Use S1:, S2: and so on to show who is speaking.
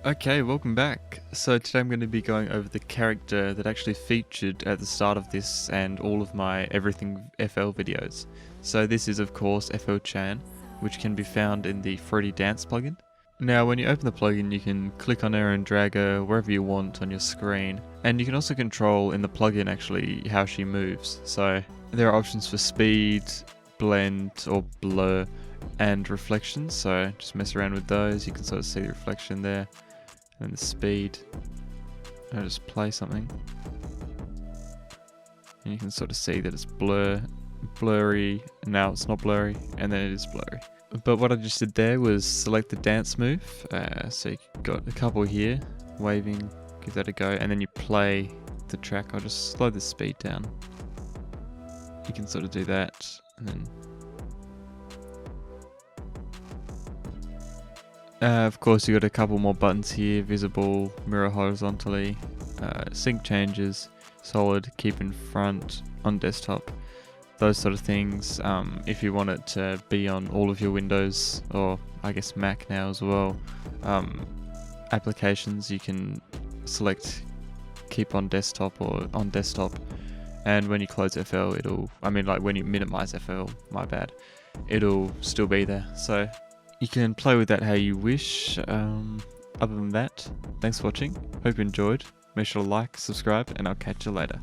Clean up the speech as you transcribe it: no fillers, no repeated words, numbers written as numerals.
S1: Okay, welcome back. So today I'm going to be going over the character that actually featured at the start of this and all of my Everything FL videos. So this is of course Chan, which can be found in the Fruity Dance plugin. Now when you open the plugin you can click on her and drag her wherever you want on your screen, and you can also control in the plugin actually how she moves. So there are options for speed, blend or blur, and reflections, so just mess around with those. You can sort of see the reflection there and the speed. I'll just play something and you can sort of see that it's blurry, now it's not blurry, and then it is blurry. But what I just did there was select the dance move, so you've got a couple here, waving, give that a go, and then you play the track. I'll just slow the speed down. You can sort of do that, and then of course you got a couple more buttons here: visible, mirror horizontally, sync changes, solid, keep in front, on desktop, those sort of things. If you want it to be on all of your Windows, or I guess Mac now as well, applications, you can select keep on desktop or on desktop, and when you close FL when you minimize FL, my bad, it'll still be there. So you can play with that how you wish. Other than that, thanks for watching. Hope you enjoyed. Make sure to like, subscribe, and I'll catch you later.